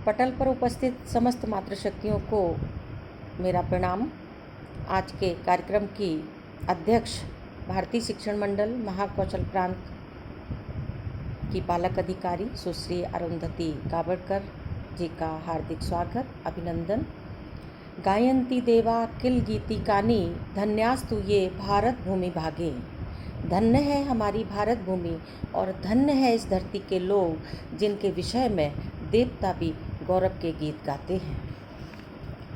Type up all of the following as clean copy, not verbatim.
पटल पर उपस्थित समस्त मातृशक्तियों को मेरा प्रणाम। आज के कार्यक्रम की अध्यक्ष भारतीय शिक्षण मंडल महाकौशल प्रांत की पालक अधिकारी सुश्री अरुंधति गावड़कर जी का हार्दिक स्वागत अभिनंदन। गायन्ति देवा किल गीतिकानि धन्यास्तु ये भारत भूमि भागे। धन्य है हमारी भारत भूमि और धन्य है इस धरती के लोग जिनके विषय में देवता भी गौरव के गीत गाते हैं।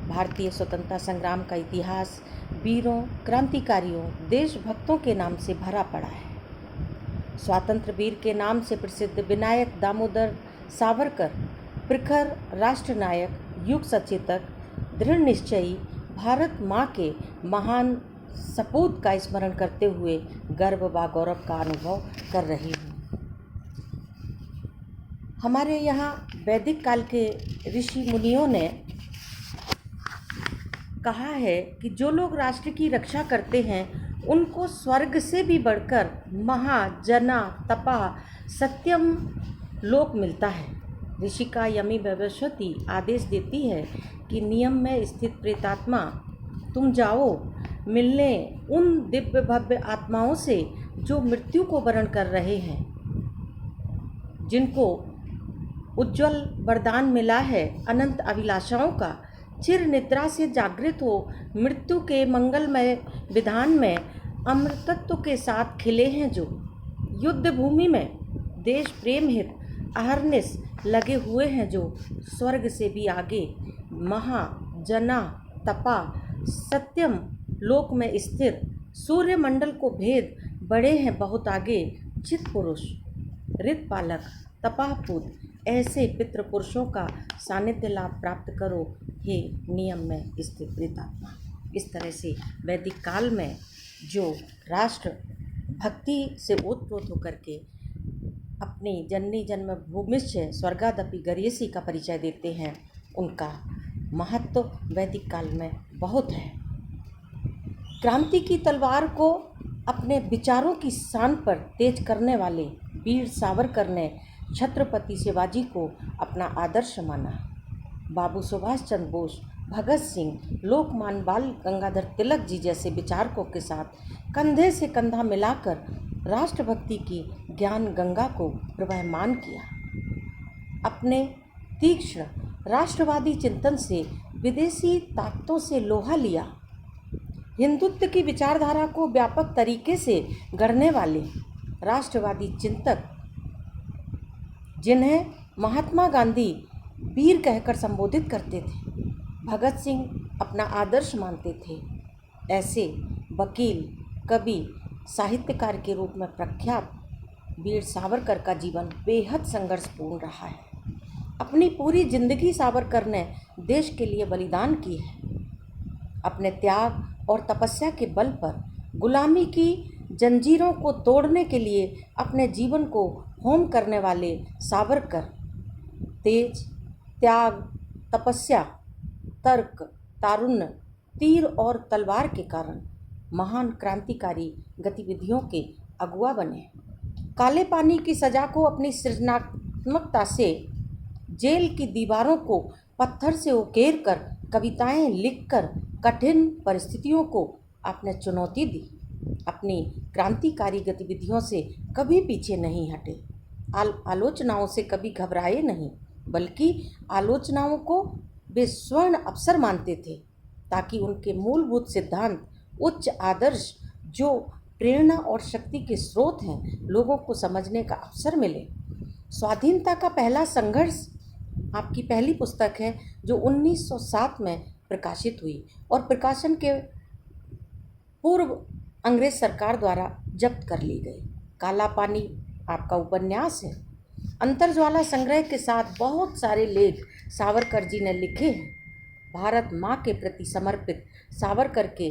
भारतीय स्वतंत्रता संग्राम का इतिहास वीरों, क्रांतिकारियों, देशभक्तों के नाम से भरा पड़ा है। स्वातंत्र वीर के नाम से प्रसिद्ध विनायक दामोदर सावरकर प्रखर राष्ट्रनायक, युग सचेतक, दृढ़ निश्चयी भारत माँ के महान सपूत का स्मरण करते हुए गर्व व गौरव का अनुभव कर रही हूँ। हमारे यहाँ वैदिक काल के ऋषि मुनियों ने कहा है कि जो लोग राष्ट्र की रक्षा करते हैं उनको स्वर्ग से भी बढ़कर महा जना तपा सत्यम लोक मिलता है। ऋषिका यमी भविष्यति आदेश देती है कि नियम में स्थित प्रेतात्मा तुम जाओ मिलने उन दिव्य भव्य आत्माओं से जो मृत्यु को वरण कर रहे हैं, जिनको उज्जवल वरदान मिला है अनंत अभिलाषाओं का, चिर निद्रा से जागृत हो मृत्यु के मंगलमय विधान में अमृतत्व के साथ खिले हैं, जो युद्ध भूमि में देश प्रेम हित अहरनिश लगे हुए हैं, जो स्वर्ग से भी आगे महा जना तपा सत्यम लोक में स्थिर सूर्य मंडल को भेद बड़े हैं बहुत आगे, चित पुरुष ऋत पालक तपापूत ऐसे पितृ पुरुषों का सानिध्य लाभ प्राप्त करो हे नियम में स्थित प्रेतात्मा। इस तरह से वैदिक काल में जो राष्ट्र भक्ति से ओतप्रोत होकर के अपनी जननी जन्मभूमिश्च स्वर्गादपि गरीयसी का परिचय देते हैं, उनका महत्व वैदिक काल में बहुत है। क्रांति की तलवार को अपने विचारों की शान पर तेज करने वाले वीर सावरकर ने छत्रपति शिवाजी को अपना आदर्श माना। बाबू सुभाष चंद्र बोस, भगत सिंह, लोकमान्य बाल गंगाधर तिलक जी जैसे विचारकों के साथ कंधे से कंधा मिलाकर राष्ट्रभक्ति की ज्ञान गंगा को प्रवहमान किया। अपने तीक्ष्ण राष्ट्रवादी चिंतन से विदेशी ताकतों से लोहा लिया। हिंदुत्व की विचारधारा को व्यापक तरीके से गढ़ने वाले राष्ट्रवादी चिंतक, जिन्हें महात्मा गांधी वीर कहकर संबोधित करते थे, भगत सिंह अपना आदर्श मानते थे, ऐसे वकील, कवि, साहित्यकार के रूप में प्रख्यात वीर सावरकर का जीवन बेहद संघर्षपूर्ण रहा है। अपनी पूरी जिंदगी सावरकर ने देश के लिए बलिदान की है। अपने त्याग और तपस्या के बल पर गुलामी की जंजीरों को तोड़ने के लिए अपने जीवन को होम करने वाले सावरकर तेज, त्याग, तपस्या, तर्क, तारुण्य, तीर और तलवार के कारण महान क्रांतिकारी गतिविधियों के अगुआ बने। काले पानी की सजा को अपनी सृजनात्मकता से जेल की दीवारों को पत्थर से उकेर कर कविताएं लिखकर कठिन परिस्थितियों को आपने चुनौती दी। अपनी क्रांतिकारी गतिविधियों से कभी पीछे नहीं हटे। आलोचनाओं से कभी घबराए नहीं, बल्कि आलोचनाओं को वे स्वर्ण अवसर मानते थे, ताकि उनके मूलभूत सिद्धांत, उच्च आदर्श जो प्रेरणा और शक्ति के स्रोत हैं, लोगों को समझने का अवसर मिले। स्वाधीनता का पहला संघर्ष आपकी पहली पुस्तक है, जो 1907 में प्रकाशित हुई और प्रकाशन के पूर्व अंग्रेज सरकार द्वारा जब्त कर ली गई। काला पानी आपका उपन्यास है। अंतरज्वाला संग्रह के साथ बहुत सारे लेख सावरकर जी ने लिखे हैं। भारत माँ के प्रति समर्पित सावरकर के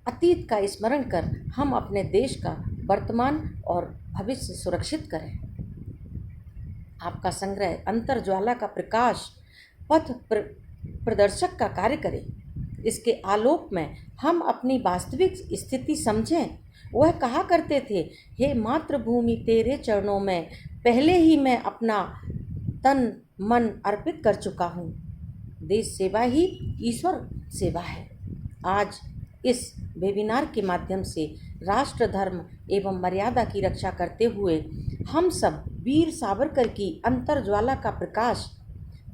अतीत का स्मरण कर हम अपने देश का वर्तमान और भविष्य सुरक्षित करें। आपका संग्रह अंतरज्वाला का प्रकाश पथ प्रदर्शक का कार्य करे। इसके आलोक में हम अपनी वास्तविक स्थिति समझें। वह कहा करते थे, हे मातृभूमि तेरे चरणों में पहले ही मैं अपना तन मन अर्पित कर चुका हूँ। देश सेवा ही ईश्वर सेवा है। आज इस वेबिनार के माध्यम से राष्ट्र, धर्म एवं मर्यादा की रक्षा करते हुए हम सब वीर सावरकर की अंतर्ज्वाला का प्रकाश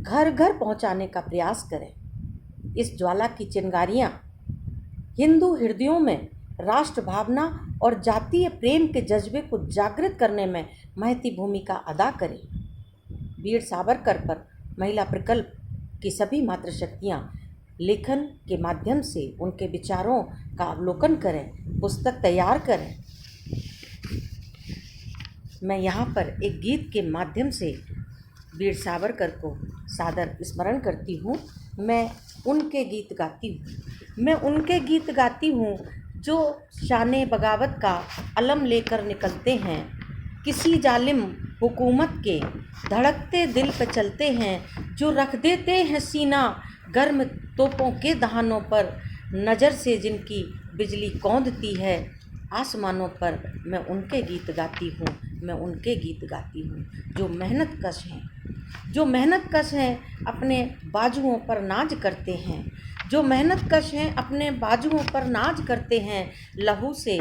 घर घर पहुंचाने का प्रयास करें। इस ज्वाला की चिंगारियां हिंदू हृदयों में राष्ट्र भावना और जातीय प्रेम के जज्बे को जागृत करने में महती भूमिका अदा करें। वीर सावरकर पर महिला प्रकल्प की सभी मातृशक्तियाँ लेखन के माध्यम से उनके विचारों का अवलोकन करें, पुस्तक तैयार करें। मैं यहाँ पर एक गीत के माध्यम से वीर सावरकर को सादर स्मरण करती हूँ। मैं उनके गीत गाती हूँ जो शाने बगावत का अलम लेकर निकलते हैं, किसी जालिम हुकूमत के धड़कते दिल पे चलते हैं, जो रख देते हैं सीना गर्म तोपों के दहानों पर, नज़र से जिनकी बिजली कौंधती है आसमानों पर। मैं उनके गीत गाती हूँ जो मेहनत कश हैं, अपने बाजुओं पर नाज करते हैं, लहू से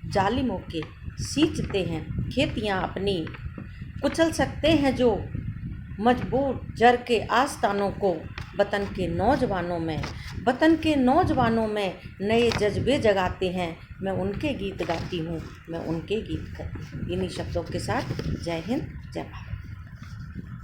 जालिमों के सींचते हैं। खेतियाँ अपनी कुचल सकते हैं जो मजबूर जर के आस्तानों को, वतन के नौजवानों में नए जज्बे जगाते हैं। मैं उनके गीत गाती हूँ। इन्हीं शब्दों के साथ जय हिंद, जय भारत।